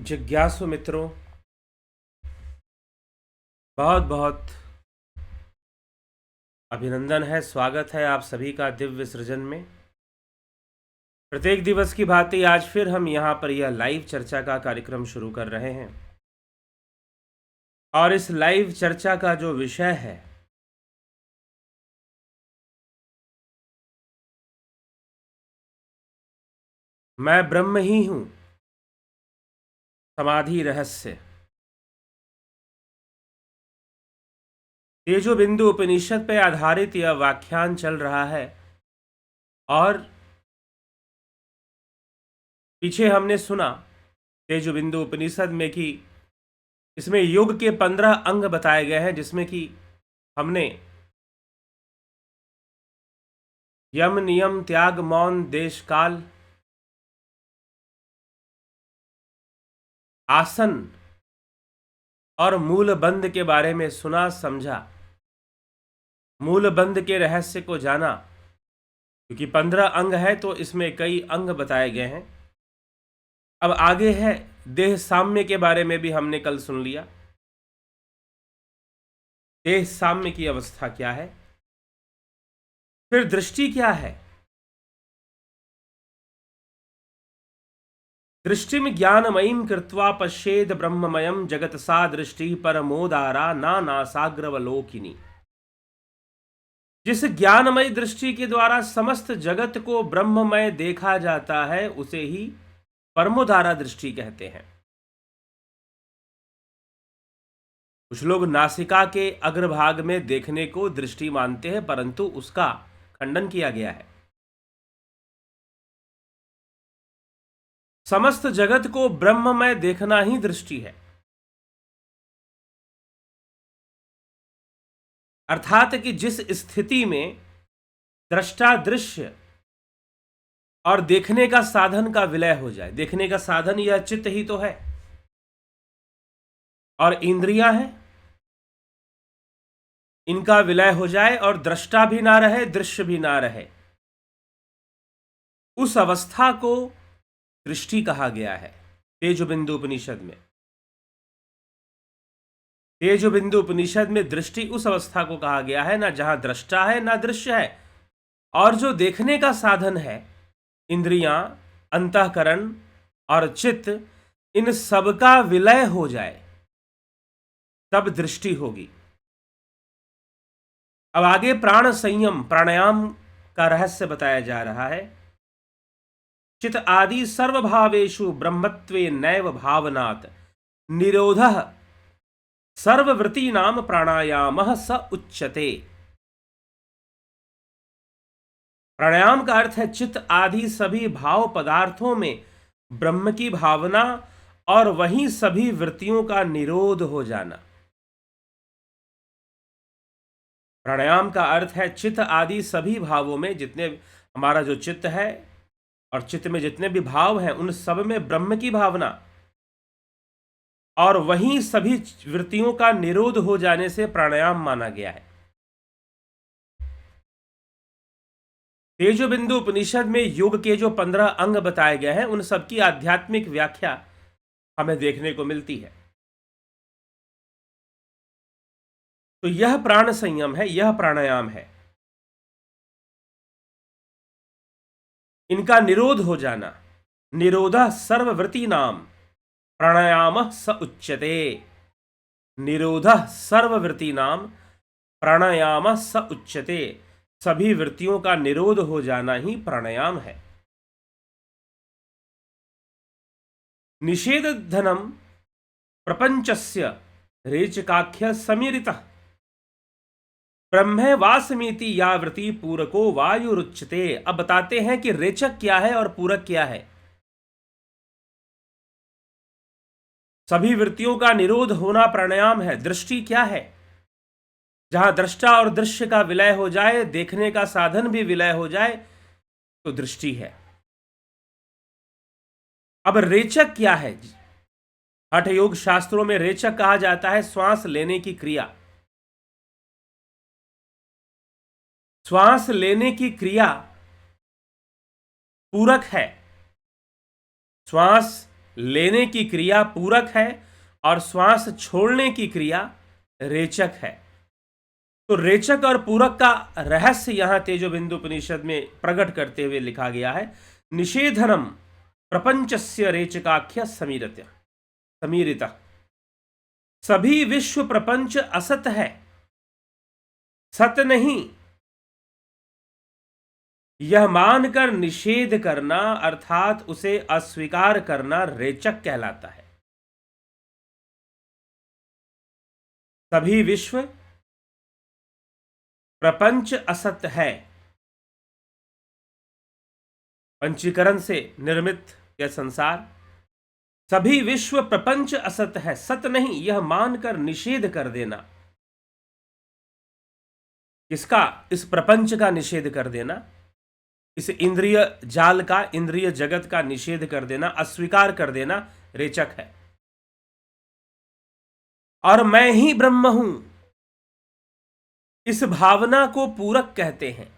जिज्ञासु मित्रों, बहुत बहुत अभिनंदन है, स्वागत है आप सभी का दिव्य सृजन में। प्रत्येक दिवस की भांति आज फिर हम यहाँ पर यह लाइव चर्चा का कार्यक्रम शुरू कर रहे हैं और इस लाइव चर्चा का जो विषय है मैं ब्रह्म ही हूँ, समाधि रहस्य। तेजो बिंदु उपनिषद पे आधारित यह व्याख्यान चल रहा है और पीछे हमने सुना तेजो बिंदु उपनिषद में कि इसमें योग के 15 अंग बताए गए हैं, जिसमें कि हमने यम नियम त्याग मौन देश काल आसन और मूल बंध के बारे में सुना समझा, मूल बंध के रहस्य को जाना। क्योंकि 15 अंग है तो इसमें कई अंग बताए गए हैं। अब आगे है देह साम्य के बारे में भी हमने कल सुन लिया। देह साम्य की अवस्था क्या है, फिर दृष्टि क्या है। दृष्टिम ज्ञानमयीं कृत्वा पश्येद ब्रह्ममयम जगत सा दृष्टि परमोदारा ना नासाग्रवलोकिनी। जिस ज्ञानमय दृष्टि के द्वारा समस्त जगत को ब्रह्ममय देखा जाता है उसे ही परमोदारा दृष्टि कहते हैं। कुछ लोग नासिका के अग्रभाग में देखने को दृष्टि मानते हैं, परंतु उसका खंडन किया गया है। समस्त जगत को ब्रह्ममय देखना ही दृष्टि है। अर्थात कि जिस स्थिति में दृष्टा दृश्य और देखने का साधन का विलय हो जाए। देखने का साधन यह चित्त ही तो है और इंद्रियां हैं, इनका विलय हो जाए और दृष्टा भी ना रहे, दृश्य भी ना रहे, उस अवस्था को दृष्टि कहा गया है। तेजो बिंदु उपनिषद में तेजो बिंदु उपनिषद में दृष्टि उस अवस्था को कहा गया है ना जहां दृष्टा है ना दृश्य है, और जो देखने का साधन है, इंद्रियां, अंतःकरण और चित्त, इन सब का विलय हो जाए तब दृष्टि होगी। अब आगे प्राण संयम प्राणायाम का रहस्य बताया जा रहा है। चित आदि सर्वभावेषु ब्रह्मत्वे नैव भावनात् निरोधः सर्ववृत्तीनां प्राणायामः स उच्यते। प्राणायाम का अर्थ है चित्त आदि सभी भाव पदार्थों में ब्रह्म की भावना और वहीं सभी वृत्तियों का निरोध हो जाना। प्राणायाम का अर्थ है चित्त आदि सभी भावों में, जितने हमारा जो चित्त है और चित्त में जितने भी भाव हैं उन सब में ब्रह्म की भावना और वहीं सभी वृत्तियों का निरोध हो जाने से प्राणायाम माना गया है। तेजो बिंदु उपनिषद में योग के जो 15 अंग बताए गए हैं उन सबकी आध्यात्मिक व्याख्या हमें देखने को मिलती है। तो यह प्राण संयम है, यह प्राणायाम है, इनका निरोध हो जाना। निरोधः सर्ववृत्ति नाम प्राणायाम स उच्यते। निरोधः सर्ववृत्ति नाम प्राणायाम स उच्यते। सभी वृत्तियों का निरोध हो जाना ही प्राणायाम है। निषेध धनम प्रपंचस्य रेचकाख्य समीरितः ब्रह्मे वासमीति या वृत्ति पूरको वायुरुच्यते। अब बताते हैं कि रेचक क्या है और पूरक क्या है। सभी वृत्तियों का निरोध होना प्राणायाम है। दृष्टि क्या है, जहां दृष्टा और दृश्य का विलय हो जाए, देखने का साधन भी विलय हो जाए तो दृष्टि है। अब रेचक क्या है। हठ योग शास्त्रों में रेचक कहा जाता है श्वास लेने की क्रिया। श्वास लेने की क्रिया पूरक है। श्वास लेने की क्रिया पूरक है और श्वास छोड़ने की क्रिया रेचक है। तो रेचक और पूरक का रहस्य यहां तेजोबिंदु उपनिषद में प्रकट करते हुए लिखा गया है। निषेधनम प्रपंचस्य रेचकाख्य समीरित। सभी विश्व प्रपंच असत है, सत नहीं, यह मानकर निषेध करना अर्थात उसे अस्वीकार करना रेचक कहलाता है। सभी विश्व प्रपंच असत है, पंचीकरण से निर्मित यह संसार, सभी विश्व प्रपंच असत है, सत नहीं, यह मानकर निषेध कर देना। किसका? इस प्रपंच का निषेध कर देना, इस इंद्रिय जाल का, इंद्रिय जगत का निषेध कर देना, अस्वीकार कर देना रेचक है। और मैं ही ब्रह्म हूं, इस भावना को पूरक कहते हैं।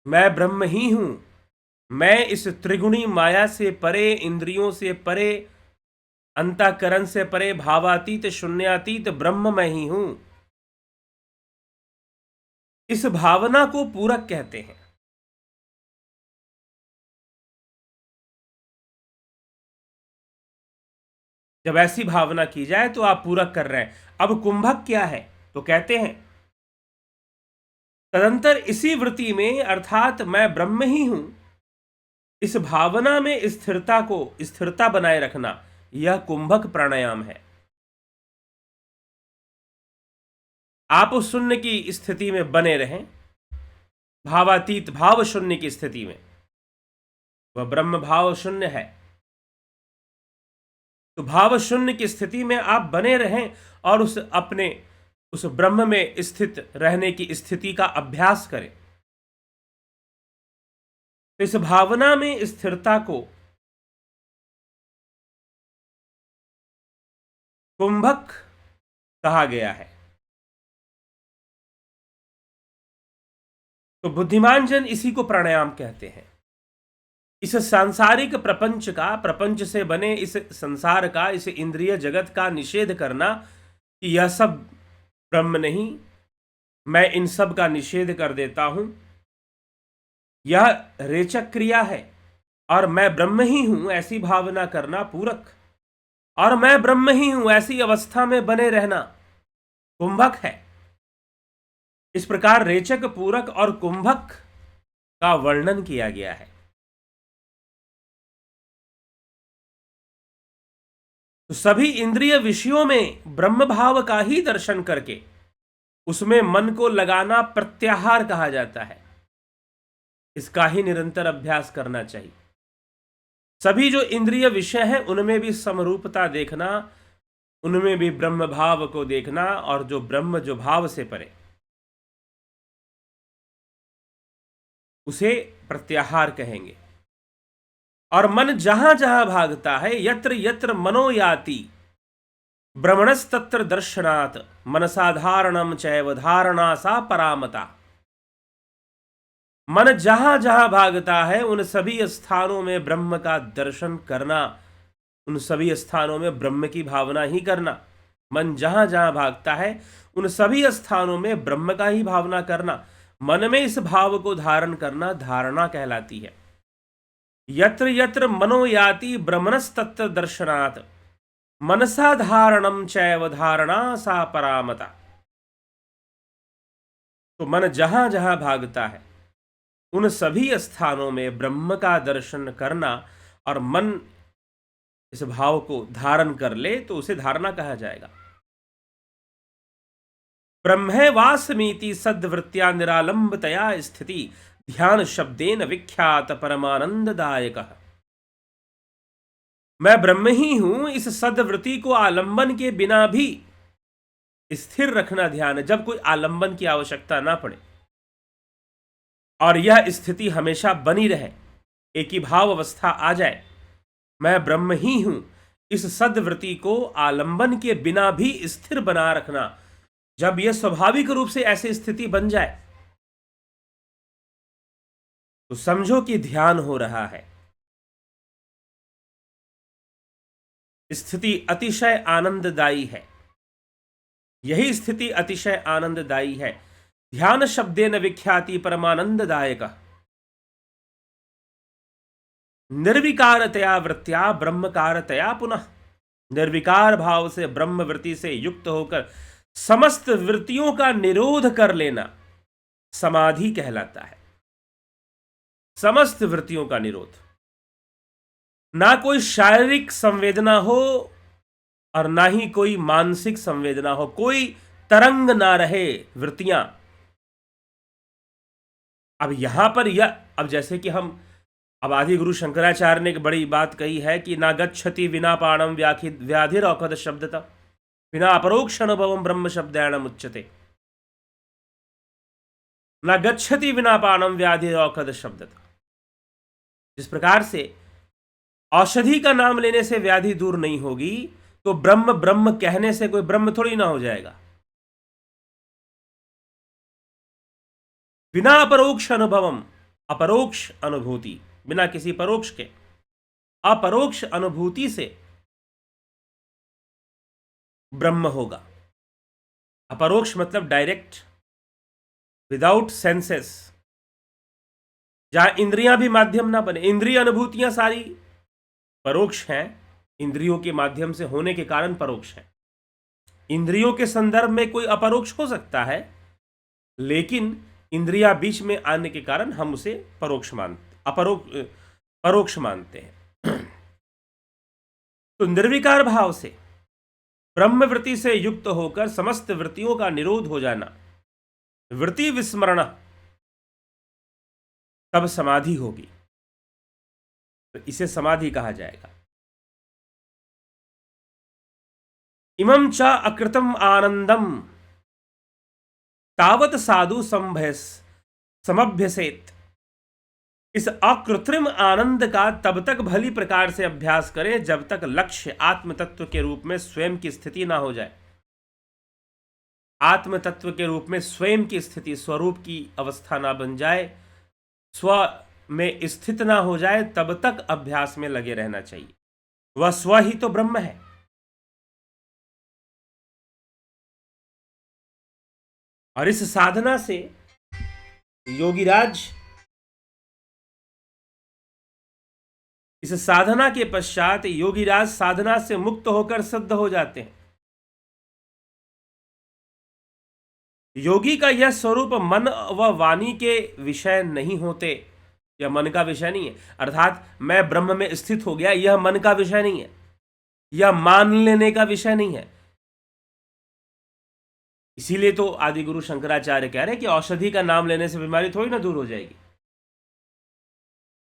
मैं ब्रह्म ही हूं, मैं इस त्रिगुणी माया से परे, इंद्रियों से परे, अंतःकरण से परे, भावातीत शून्यातीत ब्रह्म मैं ही हूं, इस भावना को पूरक कहते हैं। जब ऐसी भावना की जाए तो आप पूरक कर रहे हैं। अब कुंभक क्या है? तो कहते हैं तदंतर इसी वृत्ति में अर्थात मैं ब्रह्म ही हूं, इस भावना में स्थिरता बनाए रखना, यह कुंभक प्राणायाम है। आप उस शून्य की स्थिति में बने रहें, भावातीत भाव शून्य की स्थिति में, वह ब्रह्म भाव शून्य है। तो भाव शून्य की स्थिति में आप बने रहें और उस ब्रह्म में स्थित रहने की स्थिति का अभ्यास करें। तो इस भावना में स्थिरता को कुंभक कहा गया है। तो बुद्धिमान जन इसी को प्राणायाम कहते हैं। इस सांसारिक प्रपंच का, प्रपंच से बने इस संसार का, इस इंद्रिय जगत का निषेध करना कि यह सब ब्रह्म नहीं, मैं इन सब का निषेध कर देता हूं, यह रेचक क्रिया है। और मैं ब्रह्म ही हूं ऐसी भावना करना पूरक, और मैं ब्रह्म ही हूं ऐसी अवस्था में बने रहना कुंभक है। इस प्रकार रेचक, पूरक और कुंभक का वर्णन किया गया है। तो सभी इंद्रिय विषयों में ब्रह्म भाव का ही दर्शन करके उसमें मन को लगाना प्रत्याहार कहा जाता है। इसका ही निरंतर अभ्यास करना चाहिए। सभी जो इंद्रिय विषय हैं उनमें भी समरूपता देखना, उनमें भी ब्रह्म भाव को देखना, और जो ब्रह्म जो भाव से परे, उसे प्रत्याहार कहेंगे। और मन जहां जहां भागता है, यत्र यत्र मनो याति भ्रमणस्तत्र दर्शनात् मनसाधारणम चैव धारणा सा परामता। मन जहां जहां भागता है उन सभी स्थानों में ब्रह्म का दर्शन करना, उन सभी स्थानों में ब्रह्म की भावना ही करना। मन जहां जहां भागता है उन सभी स्थानों में ब्रह्म का ही भावना करना, मन में इस भाव को धारण करना धारणा कहलाती है। यत्र यत्र मनो याति ब्रह्मणस्तत्र दर्शनात् मनसा धारणम चैव धारणा सा परामता। तो मन जहां जहां भागता है उन सभी स्थानों में ब्रह्म का दर्शन करना, और मन इस भाव को धारण कर ले तो उसे धारणा कहा जाएगा। ब्रह्मैवास्मीति सद्वृत्त्या निरालंबतया स्थिति ध्यान शब्देन विख्यात परमानंददायक। मैं ब्रह्म ही हूं, इस सद्वृत्ति को आलंबन के बिना भी स्थिर रखना ध्यान है, जब कोई आलंबन की आवश्यकता ना पड़े और यह स्थिति हमेशा बनी रहे, एक ही भाव अवस्था आ जाए, मैं ब्रह्म ही हूं, इस सद्वृत्ति को आलंबन के बिना भी स्थिर बना रखना। जब यह स्वाभाविक रूप से ऐसी स्थिति बन जाए तो समझो कि ध्यान हो रहा है। स्थिति अतिशय आनंददायी है। यही स्थिति अतिशय आनंददायी है। ध्यान शब्देन विख्याति परमानंददायक। निर्विकारतया वृत्त्या ब्रह्मकारतया पुनः। निर्विकार भाव से ब्रह्म वृत्ति से युक्त होकर समस्त वृत्तियों का निरोध कर लेना समाधि कहलाता है। समस्त वृत्तियों का निरोध। ना कोई शारीरिक संवेदना हो और ना ही कोई मानसिक संवेदना हो, कोई तरंग ना रहे वृत्तियां। अब यहां पर अब जैसे कि हम अब आदि गुरु शंकराचार्य ने एक बड़ी बात कही है कि ना गच्छति विना पाणम व्याधिर औखद शब्दता विना अपरोक्ष अनुभवम ब्रह्म शब्दायणम उच्यते। ना गच्छति विना पाणम व्याधिर औखद शब्दता। जिस प्रकार से औषधि का नाम लेने से व्याधि दूर नहीं होगी, तो ब्रह्म ब्रह्म कहने से कोई ब्रह्म थोड़ी ना हो जाएगा। बिना अपरोक्ष अनुभवम, अपरोक्ष अनुभूति, बिना किसी परोक्ष के अपरोक्ष अनुभूति से ब्रह्म होगा। अपरोक्ष मतलब डायरेक्ट, विदाउट सेंसेस, जहां इंद्रियां भी माध्यम ना बने। इंद्रिय अनुभूतियां सारी परोक्ष हैं, इंद्रियों के माध्यम से होने के कारण परोक्ष है। इंद्रियों के संदर्भ में कोई अपरोक्ष हो सकता है, लेकिन इंद्रियां बीच में आने के कारण हम उसे परोक्ष मानते हैं। तो निर्विकार भाव से ब्रह्म वृत्ति से युक्त होकर समस्त वृत्तियों का निरोध हो जाना, वृत्ति विस्मरण, तब समाधि होगी। तो इसे समाधि कहा जाएगा। इमं च अकृतम आनंदम तावत साधु समभ्यसेत। इस अकृत्रिम आनंद का तब तक भली प्रकार से अभ्यास करें जब तक लक्ष्य आत्म तत्व के रूप में स्वयं की स्थिति ना हो जाए। आत्म तत्व के रूप में स्वयं की स्थिति, स्वरूप की अवस्था ना बन जाए, स्व में स्थित ना हो जाए, तब तक अभ्यास में लगे रहना चाहिए। वह स्व ही तो ब्रह्म है। और इस साधना से योगीराज, इस साधना के पश्चात योगीराज साधना से मुक्त होकर सिद्ध हो जाते हैं। योगी का यह स्वरूप मन व वाणी के विषय नहीं होते। यह मन का विषय नहीं है, अर्थात मैं ब्रह्म में स्थित हो गया, यह मन का विषय नहीं है, यह मान लेने का विषय नहीं है। इसीलिए तो आदि गुरु शंकराचार्य कह रहे हैं कि औषधि का नाम लेने से बीमारी थोड़ी ना दूर हो जाएगी।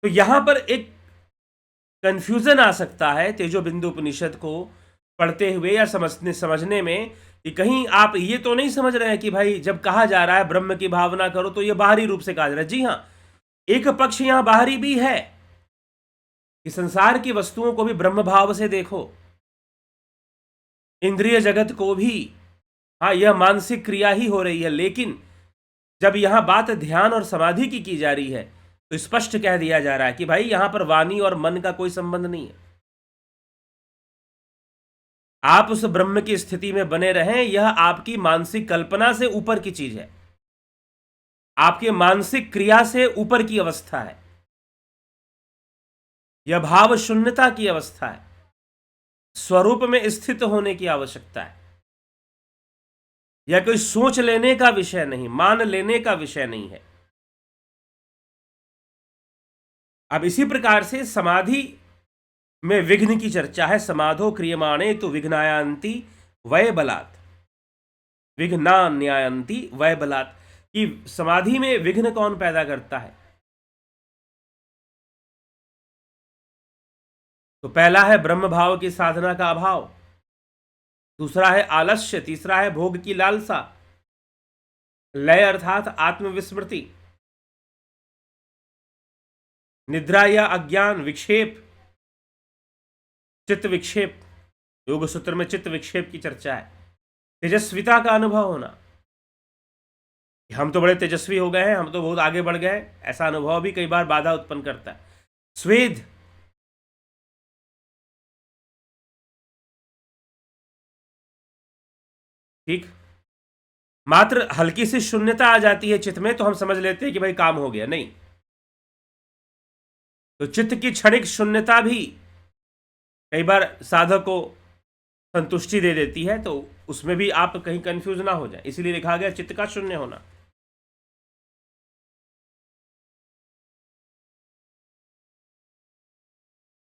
तो यहां पर एक कंफ्यूजन आ सकता है तेजो बिंदु उपनिषद को पढ़ते हुए या समझने में, कि कहीं आप ये तो नहीं समझ रहे हैं कि भाई जब कहा जा रहा है ब्रह्म की भावना करो तो ये बाहरी रूप से कहा जा रहा है। जी हां, एक पक्ष यहां बाहरी भी है कि संसार की वस्तुओं को भी ब्रह्म भाव से देखो, इंद्रिय जगत को भी। हाँ, यह मानसिक क्रिया ही हो रही है, लेकिन जब यहां बात ध्यान और समाधि की जा रही है तो स्पष्ट कह दिया जा रहा है कि भाई यहां पर वाणी और मन का कोई संबंध नहीं है। आप उस ब्रह्म की स्थिति में बने रहें, यह आपकी मानसिक कल्पना से ऊपर की चीज है, आपके मानसिक क्रिया से ऊपर की अवस्था है। यह भाव शून्यता की अवस्था है, स्वरूप में स्थित होने की आवश्यकता है। यह कोई सोच लेने का विषय नहीं, मान लेने का विषय नहीं है। अब इसी प्रकार से समाधि में विघ्न की चर्चा है। समाधो क्रियमाणे तो विघ्नायांति वय बलात्, विघ्ना न्यायंती वय बलात्, कि समाधि में विघ्न कौन पैदा करता है? तो पहला है ब्रह्म भाव की साधना का अभाव, दूसरा है आलस्य, तीसरा है भोग की लालसा, लय अर्थात आत्मविस्मृति, निद्रा या अज्ञान, विक्षेप, चित्त विक्षेप। योग सूत्र में चित्त विक्षेप की चर्चा है। तेजस्विता का अनुभव होना, हम तो बड़े तेजस्वी हो गए हैं, हम तो बहुत आगे बढ़ गए, ऐसा अनुभव भी कई बार बाधा उत्पन्न करता है। स्वेद, ठीक। मात्र हल्की सी शून्यता आ जाती है चित्त में तो हम समझ लेते हैं कि भाई काम हो गया, नहीं। तो चित्त की क्षणिक शून्यता भी कई बार साधक को संतुष्टि दे देती है, तो उसमें भी आप कहीं कंफ्यूज ना हो जाए, इसीलिए लिखा गया चित्त का शून्य होना।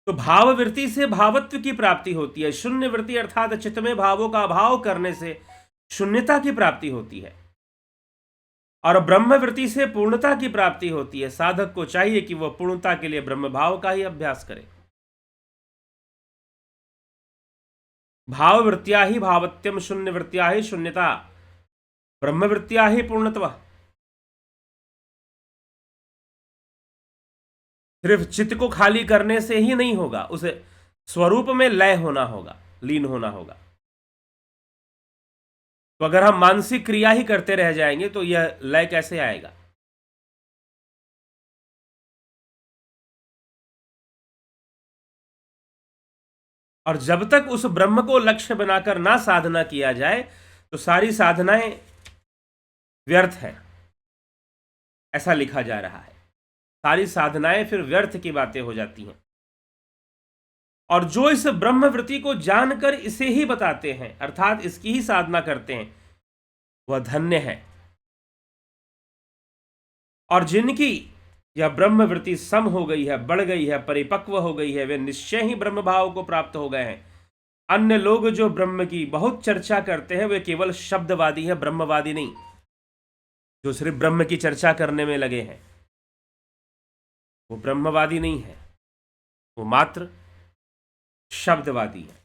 तो भाव वृत्ति से भावत्व की प्राप्ति होती है। शून्य वृत्ति अर्थात चित्त में भावों का अभाव करने से शून्यता की प्राप्ति होती है, और ब्रह्म वृत्ति से पूर्णता की प्राप्ति होती है। साधक को चाहिए कि वह पूर्णता के लिए ब्रह्म भाव का ही अभ्यास करे। भाव वृत्तिया ही भावत्यम, शून्य वृत्तिया ही शून्यता, ब्रह्म वृत्तिया ही पूर्णत्व। सिर्फ चित्त को खाली करने से ही नहीं होगा, उसे स्वरूप में लय होना होगा, लीन होना होगा। तो अगर हम मानसिक क्रिया ही करते रह जाएंगे तो यह लय कैसे आएगा? और जब तक उस ब्रह्म को लक्ष्य बनाकर ना साधना किया जाए तो सारी साधनाएं व्यर्थ है, ऐसा लिखा जा रहा है। सारी साधनाएं फिर व्यर्थ की बातें हो जाती हैं। और जो इस ब्रह्म वृत्ति को जानकर इसे ही बताते हैं, अर्थात इसकी ही साधना करते हैं, वह धन्य है। और जिनकी यह ब्रह्म वृत्ति सम हो गई है, बढ़ गई है, परिपक्व हो गई है, वे निश्चय ही ब्रह्म भाव को प्राप्त हो गए हैं। अन्य लोग जो ब्रह्म की बहुत चर्चा करते हैं वे केवल शब्दवादी है, ब्रह्मवादी नहीं। जो सिर्फ ब्रह्म की चर्चा करने में लगे हैं वो ब्रह्मवादी नहीं है, वो मात्र शब्दवादी है।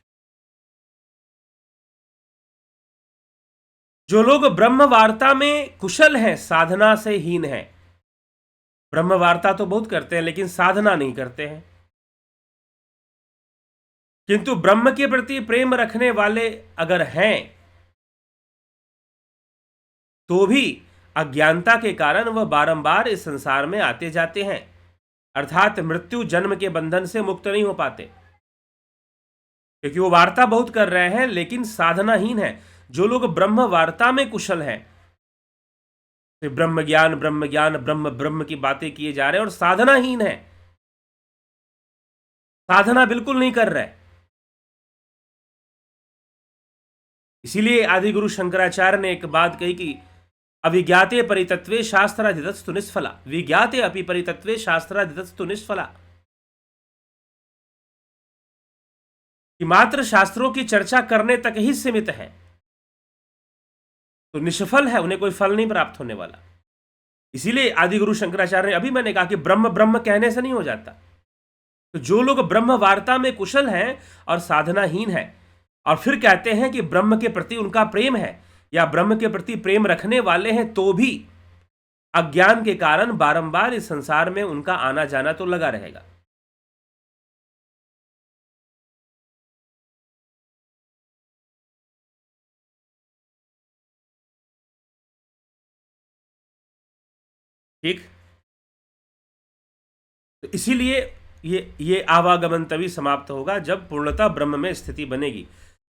जो लोग ब्रह्म वार्ता में कुशल हैं, साधना से हीन हैं। ब्रह्म वार्ता तो बहुत करते हैं लेकिन साधना नहीं करते हैं। किंतु ब्रह्म के प्रति प्रेम रखने वाले अगर हैं तो भी अज्ञानता के कारण वह बारंबार इस संसार में आते जाते हैं, अर्थात मृत्यु जन्म के बंधन से मुक्त नहीं हो पाते, क्योंकि वो वार्ता बहुत कर रहे हैं लेकिन साधनाहीन है। जो लोग ब्रह्म वार्ता में कुशल हैं, तो ब्रह्म ज्ञान ब्रह्म ब्रह्म की बातें किए जा रहे हैं और साधनाहीन है, साधना बिल्कुल नहीं कर रहे। इसीलिए आदिगुरु शंकराचार्य ने एक बात कही कि अविज्ञाते परितत्वे शास्त्राधितस्तु निष्फला, विज्ञाते अपि परितत्वे शास्त्राधितस्तु निष्फला। कि मात्र शास्त्रों की चर्चा करने तक ही सीमित है तो निष्फल है, उन्हें कोई फल नहीं प्राप्त होने वाला। इसीलिए आदिगुरु शंकराचार्य ने, अभी मैंने कहा कि ब्रह्म ब्रह्म कहने से नहीं हो जाता। तो जो लोग ब्रह्म वार्ता में कुशल हैं और साधनाहीन हैं और फिर कहते हैं कि ब्रह्म के प्रति उनका प्रेम है या ब्रह्म के प्रति प्रेम रखने वाले हैं, तो भी अज्ञान के कारण बारंबार इस संसार में उनका आना जाना तो लगा रहेगा। ठीक। तो इसीलिए ये आवागमन तभी समाप्त होगा जब पूर्णतः ब्रह्म में स्थिति बनेगी।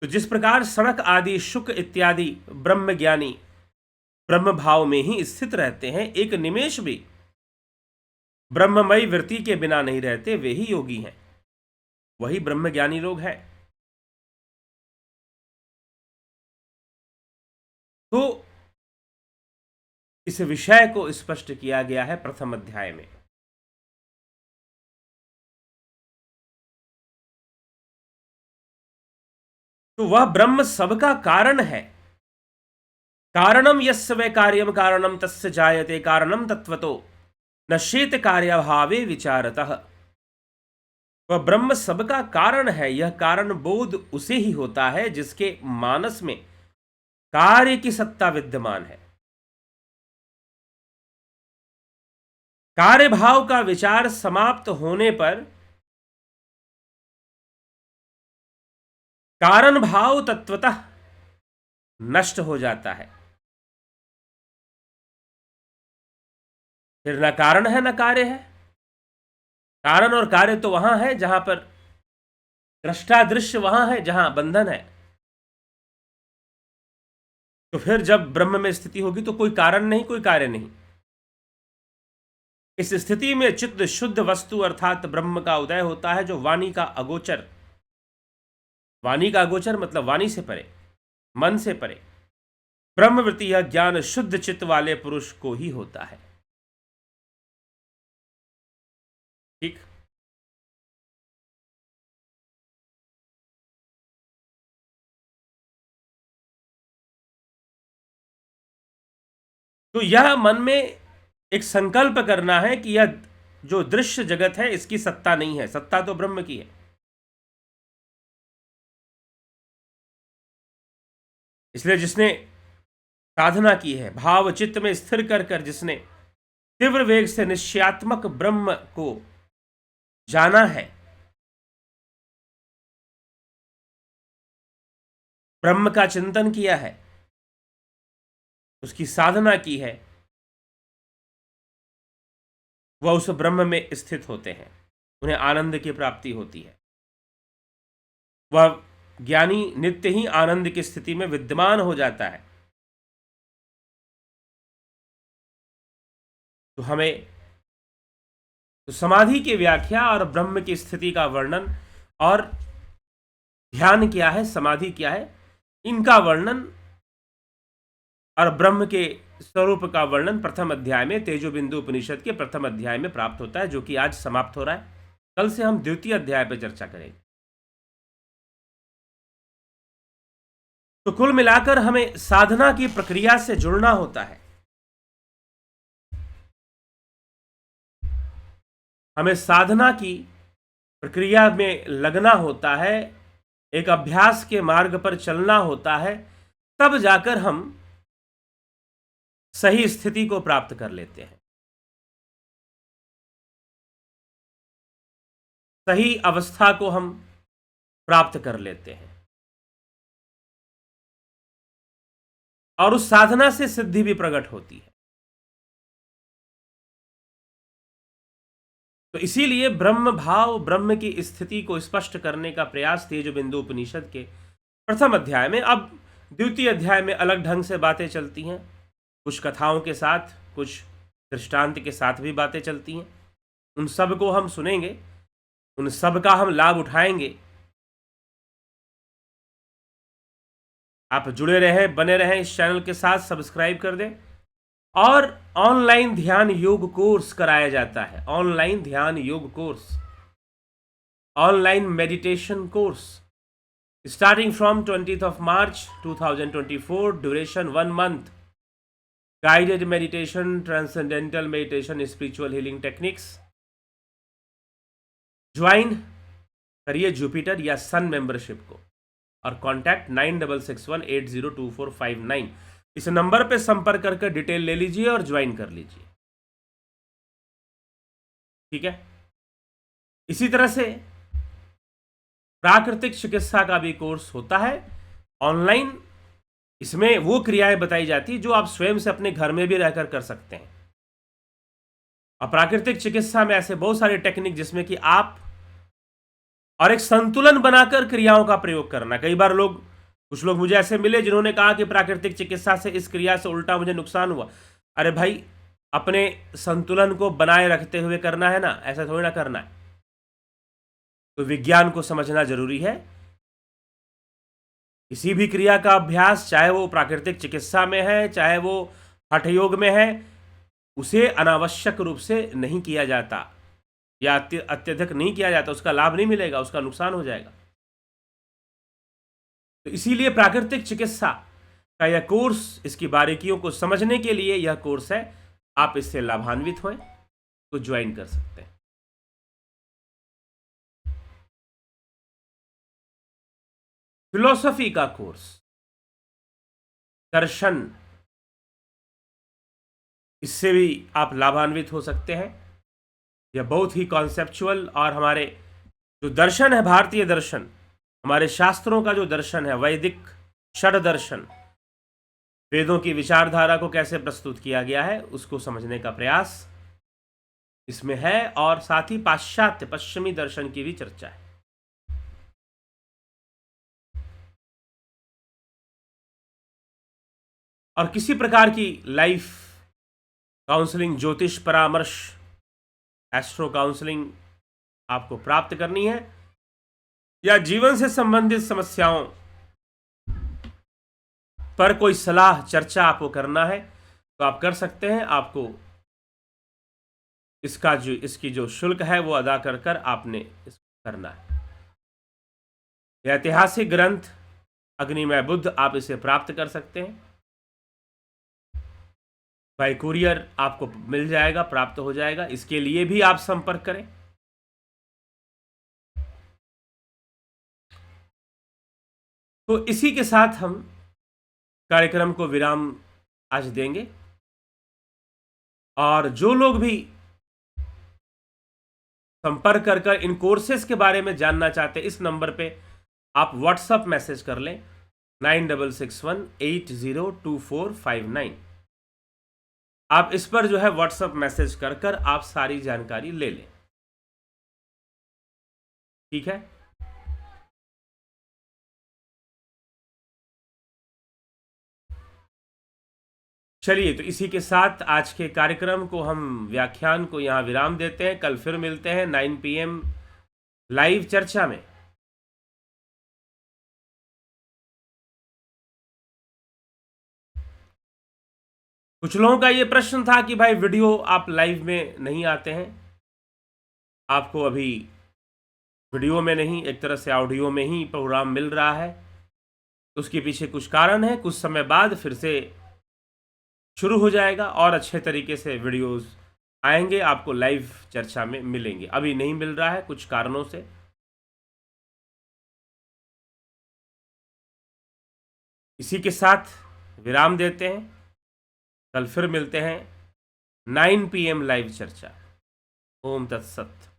तो जिस प्रकार सनक आदि शुक इत्यादि ब्रह्म ज्ञानी ब्रह्म भाव में ही स्थित रहते हैं, एक निमेष भी ब्रह्ममयी वृत्ति के बिना नहीं रहते, वे ही योगी हैं, वही ब्रह्म ज्ञानी लोग हैं। तो इस विषय को स्पष्ट किया गया है प्रथम अध्याय में। तो वह ब्रह्म सबका कारण है। कारणम यस्य वै कार्यम कारणम तस्य जायते कारणम तत्वतो नश्येत कार्यभावे विचारतः। वह ब्रह्म सबका कारण है। यह कारण बोध उसे ही होता है जिसके मानस में कार्य की सत्ता विद्यमान है। कार्य भाव का विचार समाप्त होने पर कारण भाव तत्वतः नष्ट हो जाता है। फिर न कारण है न कार्य है। कारण और कार्य तो वहां है जहां पर दृष्टा दृश्य, वहां है जहां बंधन है। तो फिर जब ब्रह्म में स्थिति होगी तो कोई कारण नहीं, कोई कार्य नहीं। इस स्थिति में चित्त शुद्ध वस्तु अर्थात ब्रह्म का उदय होता है, जो वाणी का अगोचर, वाणी का अगोचर मतलब वाणी से परे, मन से परे ब्रह्मवृत्ति यह ज्ञान शुद्ध चित्त वाले पुरुष को ही होता है। ठीक। तो यह मन में एक संकल्प करना है कि यह जो दृश्य जगत है इसकी सत्ता नहीं है, सत्ता तो ब्रह्म की है। इसलिए जिसने साधना की है, भाव चित्त में स्थिर कर कर जिसने तीव्र वेग से निश्चयात्मक ब्रह्म को जाना है, ब्रह्म का चिंतन किया है, उसकी साधना की है, वह उस ब्रह्म में स्थित होते हैं, उन्हें आनंद की प्राप्ति होती है। वह ज्ञानी नित्य ही आनंद की स्थिति में विद्यमान हो जाता है। तो हमें तो समाधि की व्याख्या और ब्रह्म की स्थिति का वर्णन और ध्यान क्या है, समाधि क्या है, इनका वर्णन और ब्रह्म के स्वरूप का वर्णन प्रथम अध्याय में तेजोबिंदु उपनिषद के प्रथम अध्याय में प्राप्त होता है, जो कि आज समाप्त हो रहा है। कल से हम द्वितीय अध्याय पर चर्चा करेंगे। तो कुल मिलाकर हमें साधना की प्रक्रिया से जुड़ना होता है, हमें साधना की प्रक्रिया में लगना होता है, एक अभ्यास के मार्ग पर चलना होता है, तब जाकर हम सही स्थिति को प्राप्त कर लेते हैं, सही अवस्था को हम प्राप्त कर लेते हैं, और उस साधना से सिद्धि भी प्रकट होती है। तो इसीलिए ब्रह्म भाव, ब्रह्म की स्थिति को स्पष्ट करने का प्रयास तेजोबिंदु उपनिषद के प्रथम अध्याय में। अब द्वितीय अध्याय में अलग ढंग से बातें चलती हैं, कुछ कथाओं के साथ, कुछ दृष्टांत के साथ भी बातें चलती हैं। उन सब को हम सुनेंगे, उन सब का हम लाभ उठाएंगे। आप जुड़े रहें, बने रहें इस चैनल के साथ, सब्सक्राइब कर दें। और ऑनलाइन ध्यान योग कोर्स कराया जाता है, ऑनलाइन ध्यान योग course, online meditation course, starting from 20th March 2024, duration 1 month, guided meditation, transcendental meditation, spiritual healing techniques. Join करिए जुपिटर या सन मेंबरशिप को, और कॉन्टैक्ट 9661802459, इस नंबर पे संपर्क करके डिटेल ले लीजिए और ज्वाइन कर लीजिए। ठीक है। इसी तरह से प्राकृतिक चिकित्सा का भी कोर्स होता है ऑनलाइन। इसमें वो क्रियाएं बताई जाती है जो आप स्वयं से अपने घर में भी रहकर कर सकते हैं। और प्राकृतिक चिकित्सा में ऐसे बहुत सारे टेक्निक जिसमें कि आप और एक संतुलन बनाकर क्रियाओं का प्रयोग करना। कई बार कुछ लोग मुझे ऐसे मिले जिन्होंने कहा कि प्राकृतिक चिकित्सा से इस क्रिया से उल्टा मुझे नुकसान हुआ। अरे भाई, अपने संतुलन को बनाए रखते हुए करना है ना, ऐसा थोड़ी ना करना है। तो विज्ञान को समझना जरूरी है। किसी भी क्रिया का अभ्यास, चाहे वो प्राकृतिक चिकित्सा में है, चाहे वो हठयोग में है, उसे अनावश्यक रूप से नहीं किया जाता या अत्यधिक नहीं किया जाता। उसका लाभ नहीं मिलेगा, उसका नुकसान हो जाएगा। तो इसीलिए प्राकृतिक चिकित्सा का यह कोर्स, इसकी बारीकियों को समझने के लिए यह कोर्स है। आप इससे लाभान्वित हों तो ज्वाइन कर सकते हैं। फिलॉसफी का कोर्स, दर्शन, इससे भी आप लाभान्वित हो सकते हैं। यह बहुत ही कॉन्सेप्चुअल, और हमारे जो दर्शन है, भारतीय दर्शन, हमारे शास्त्रों का जो दर्शन है, वैदिक षड दर्शन, वेदों की विचारधारा को कैसे प्रस्तुत किया गया है, उसको समझने का प्रयास इसमें है। और साथ ही पाश्चात्य, पश्चिमी दर्शन की भी चर्चा है। और किसी प्रकार की लाइफ काउंसलिंग, ज्योतिष परामर्श, एस्ट्रो काउंसलिंग आपको प्राप्त करनी है, या जीवन से संबंधित समस्याओं पर कोई सलाह चर्चा आपको करना है तो आप कर सकते हैं। आपको इसकी जो शुल्क है वो अदा कर कर आपने इसको करना है। यह ऐतिहासिक ग्रंथ अग्निमय बुद्ध, आप इसे प्राप्त कर सकते हैं। बाय कुरियर आपको मिल जाएगा, प्राप्त हो जाएगा। इसके लिए भी आप संपर्क करें। तो इसी के साथ हम कार्यक्रम को विराम आज देंगे। और जो लोग भी संपर्क कर कर इन कोर्सेज के बारे में जानना चाहते हैं, इस नंबर पे आप व्हाट्सएप मैसेज कर लें 9661802459। आप इस पर जो है व्हाट्सएप मैसेज कर कर आप सारी जानकारी ले लें, ठीक है। चलिए, तो इसी के साथ आज के कार्यक्रम को, हम व्याख्यान को यहां विराम देते हैं। कल फिर मिलते हैं 9 PM लाइव चर्चा में। कुछ लोगों का ये प्रश्न था कि भाई वीडियो आप लाइव में नहीं आते हैं, आपको अभी वीडियो में नहीं, एक तरह से ऑडियो में ही प्रोग्राम मिल रहा है। उसके पीछे कुछ कारण है, कुछ समय बाद फिर से शुरू हो जाएगा और अच्छे तरीके से वीडियोस आएंगे, आपको लाइव चर्चा में मिलेंगे। अभी नहीं मिल रहा है कुछ कारणों से। इसी के साथ विराम देते हैं। कल फिर मिलते हैं 9 PM लाइव चर्चा। ओम तत्सत।